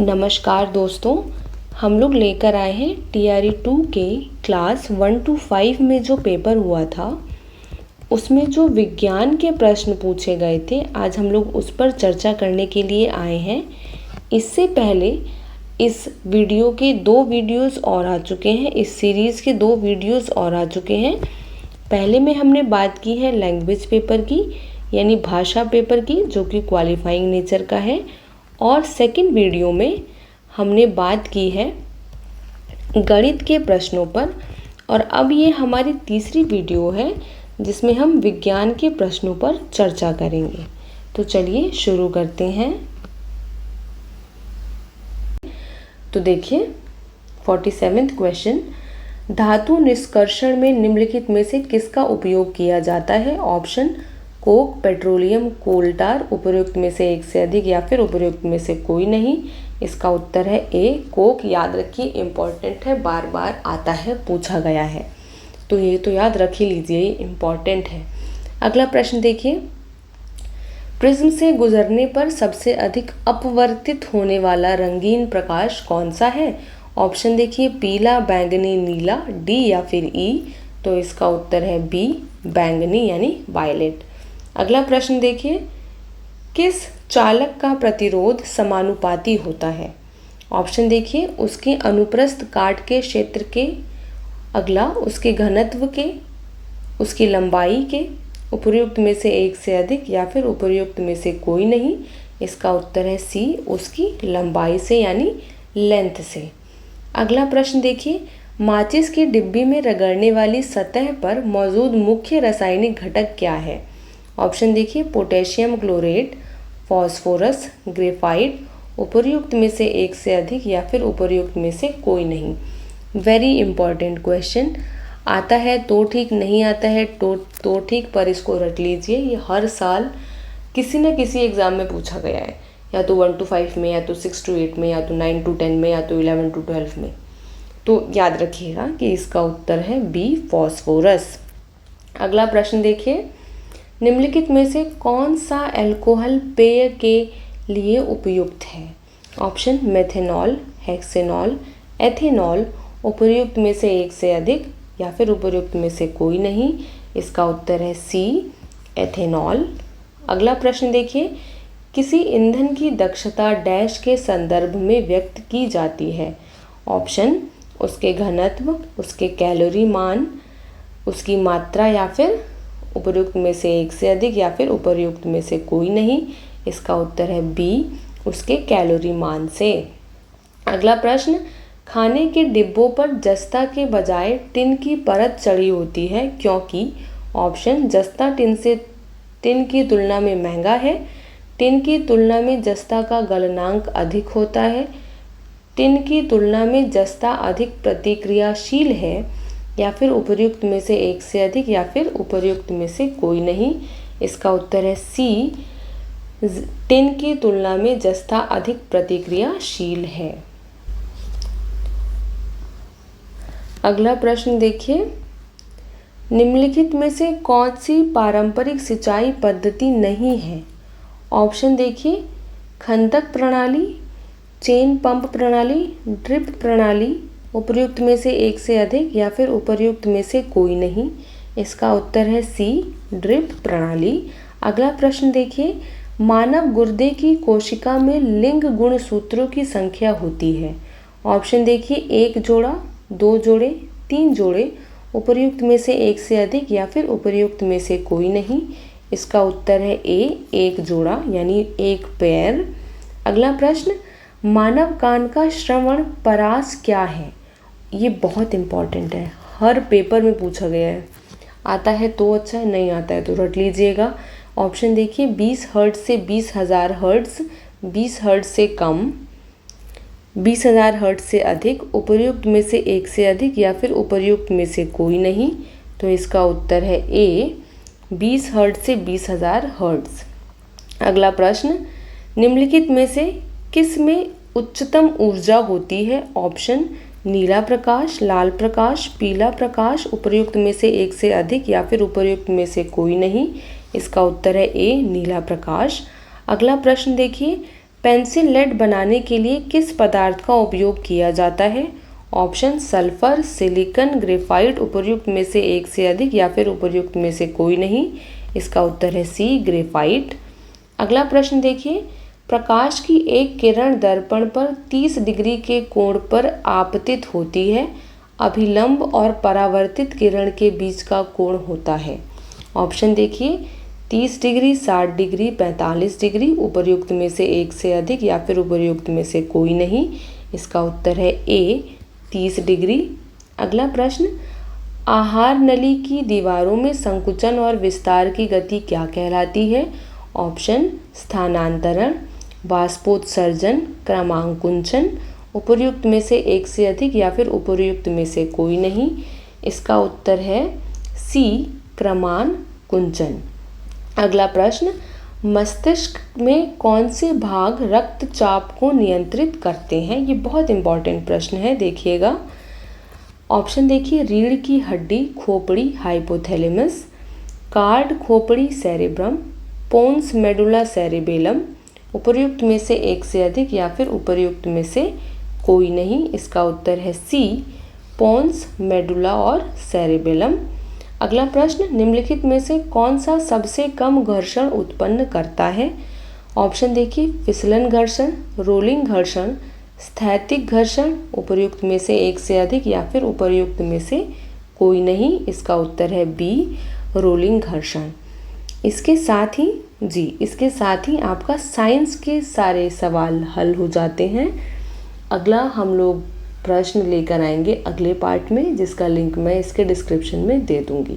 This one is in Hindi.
नमस्कार दोस्तों, हम लोग लेकर आए हैं TRE 2 के क्लास 1 to 5 में जो पेपर हुआ था उसमें जो विज्ञान के प्रश्न पूछे गए थे, आज हम लोग उस पर चर्चा करने के लिए आए हैं। इससे पहले इस वीडियो के 2 वीडियोस और आ चुके हैं, इस सीरीज़ के 2 वीडियोस और आ चुके हैं। पहले में हमने बात की है लैंग्वेज पेपर की, यानी भाषा पेपर की, जो कि क्वालिफाइंग नेचर का है। और सेकंड वीडियो में हमने बात की है गणित के प्रश्नों पर। और अब ये हमारी तीसरी वीडियो है जिसमें हम विज्ञान के प्रश्नों पर चर्चा करेंगे। तो चलिए शुरू करते हैं। तो देखिए 47वां क्वेश्चन, धातु निष्कर्षण में निम्नलिखित में से किसका उपयोग किया जाता है? ऑप्शन कोक, पेट्रोलियम, कोल टार, उपरोक्त में से एक से अधिक या फिर उपरोक्त में से कोई नहीं। इसका उत्तर है ए, कोक। याद रखिए, इम्पॉर्टेंट है, बार बार आता है, पूछा गया है, तो ये तो याद रख ही लीजिए, ये इम्पॉर्टेंट है। अगला प्रश्न देखिए, प्रिज्म से गुजरने पर सबसे अधिक अपवर्तित होने वाला रंगीन प्रकाश कौन सा है? ऑप्शन देखिए, पीला, बैंगनी, नीला, डी या फिर ई। तो इसका उत्तर है बी, बैंगनी यानी वायलेट। अगला प्रश्न देखिए, किस चालक का प्रतिरोध समानुपाती होता है? ऑप्शन देखिए, उसके अनुप्रस्थ काट के क्षेत्र के, अगला उसके घनत्व के, उसकी लंबाई के, उपर्युक्त में से एक से अधिक या फिर उपर्युक्त में से कोई नहीं। इसका उत्तर है सी, उसकी लंबाई से यानी लेंथ से। अगला प्रश्न देखिए, माचिस की डिब्बी में रगड़ने वाली सतह पर मौजूद मुख्य रासायनिक घटक क्या है? ऑप्शन देखिए, पोटेशियम क्लोरेट, फॉस्फोरस, ग्रेफाइट, उपर्युक्त में से एक से अधिक या फिर उपर्युक्त में से कोई नहीं। वेरी इंपॉर्टेंट क्वेश्चन, आता है तो ठीक, नहीं आता है तो ठीक, पर इसको रट लीजिए। ये हर साल किसी न किसी एग्ज़ाम में पूछा गया है, या तो 1 to 5 में, या तो 6 to 8 में, या तो 9 to 10 में, या तो 11 to 12 में। तो याद रखिएगा कि इसका उत्तर है बी, फॉस्फोरस। अगला प्रश्न देखिए, निम्नलिखित में से कौन सा अल्कोहल पेय के लिए उपयुक्त है? ऑप्शन मेथेनॉल, हेक्सेनॉल, एथेनॉल, उपर्युक्त में से एक से अधिक या फिर उपर्युक्त में से कोई नहीं। इसका उत्तर है सी, एथेनॉल। अगला प्रश्न देखिए, किसी ईंधन की दक्षता डैश के संदर्भ में व्यक्त की जाती है? ऑप्शन उसके घनत्व, उसके कैलोरी मान, उसकी मात्रा या फिर उपर्युक्त में से एक से अधिक या फिर उपर्युक्त में से कोई नहीं। इसका उत्तर है बी, उसके कैलोरी मान से। अगला प्रश्न, खाने के डिब्बों पर जस्ता के बजाय टिन की परत चढ़ी होती है क्योंकि? ऑप्शन जस्ता टिन की तुलना में महंगा है, टिन की तुलना में जस्ता का गलनांक अधिक होता है, टिन की तुलना में जस्ता अधिक प्रतिक्रियाशील है, या फिर उपर्युक्त में से एक से अधिक या फिर उपर्युक्त में से कोई नहीं। इसका उत्तर है सी, टिन की तुलना में जस्ता अधिक प्रतिक्रियाशील है। अगला प्रश्न देखिए, निम्नलिखित में से कौन सी पारंपरिक सिंचाई पद्धति नहीं है? ऑप्शन देखिए, खंदक प्रणाली, चेन पंप प्रणाली, ड्रिप प्रणाली, उपर्युक्त में से एक से अधिक या फिर उपर्युक्त में से कोई नहीं। इसका उत्तर है सी, ड्रिप प्रणाली। अगला प्रश्न देखिए, मानव गुर्दे की कोशिका में लिंग गुण सूत्रों की संख्या होती है? ऑप्शन देखिए, 1 जोड़ा, 2 जोड़े, 3 जोड़े, उपर्युक्त में से एक से अधिक या फिर उपर्युक्त में से कोई नहीं। इसका उत्तर है ए, 1 जोड़ा यानी 1 पेयर। अगला प्रश्न, मानव कान का श्रवण परास क्या है? ये बहुत इम्पॉर्टेंट है, हर पेपर में पूछा गया है, आता है तो अच्छा है, नहीं आता है तो रट लीजिएगा। ऑप्शन देखिए, 20 हर्ट्ज से 20,000 हर्ट्ज, 20 हर्ट्ज से कम, 20,000 हर्ट्ज से अधिक, उपर्युक्त में से एक से अधिक या फिर उपर्युक्त में से कोई नहीं। तो इसका उत्तर है ए, 20 हर्ट्ज से 20,000 हर्ट्ज। अगला प्रश्न, निम्नलिखित में से किस में उच्चतम ऊर्जा होती है? ऑप्शन नीला प्रकाश, लाल प्रकाश, पीला प्रकाश, उपर्युक्त में से एक से अधिक या फिर उपर्युक्त में से कोई नहीं। इसका उत्तर है ए, नीला प्रकाश। अगला प्रश्न देखिए, पेंसिल लेड बनाने के लिए किस पदार्थ का उपयोग किया जाता है? ऑप्शन सल्फर, सिलिकॉन, ग्रेफाइट, उपर्युक्त में से एक से अधिक या फिर उपर्युक्त में से कोई नहीं। इसका उत्तर है सी, ग्रेफाइट। अगला प्रश्न देखिए, प्रकाश की एक किरण दर्पण पर 30 डिग्री के कोण पर आपतित होती है। अभिलंब और परावर्तित किरण के बीच का कोण होता है। ऑप्शन देखिए, 30 डिग्री, 60 डिग्री, 45 डिग्री, उपर्युक्त में से एक से अधिक या फिर उपर्युक्त में से कोई नहीं। इसका उत्तर है ए, 30 डिग्री। अगला प्रश्न, आहार नली की दीवारों में संकुचन और विस्तार की गति क्या कहलाती है? ऑप्शन स्थानांतरण, वाष्पोत्सर्जन, क्रमांकुंचन, उपर्युक्त में से एक से अधिक या फिर उपर्युक्त में से कोई नहीं। इसका उत्तर है सी, क्रमांकुंचन। अगला प्रश्न, मस्तिष्क में कौन से भाग रक्तचाप को नियंत्रित करते हैं? ये बहुत इंपॉर्टेंट प्रश्न है, देखिएगा। ऑप्शन देखिए, रीढ़ की हड्डी, खोपड़ी, हाइपोथैलेमस, कार्ड, खोपड़ी, सेरेब्रम, पोन्स मेडुला सेरेबेलम, उपर्युक्त में से एक से अधिक या फिर उपर्युक्त में से कोई नहीं। इसका उत्तर है सी, पोन्स मेडुला और सेरेबेलम। अगला प्रश्न, निम्नलिखित में से कौन सा सबसे कम घर्षण उत्पन्न करता है? ऑप्शन देखिए, फिसलन घर्षण, रोलिंग घर्षण, स्थैतिक घर्षण, उपर्युक्त में से एक से अधिक या फिर उपर्युक्त में से कोई नहीं। इसका उत्तर है बी, रोलिंग घर्षण। इसके साथ ही आपका साइंस के सारे सवाल हल हो जाते हैं। अगला हम लोग प्रश्न लेकर आएंगे अगले पार्ट में, जिसका लिंक मैं इसके डिस्क्रिप्शन में दे दूंगी।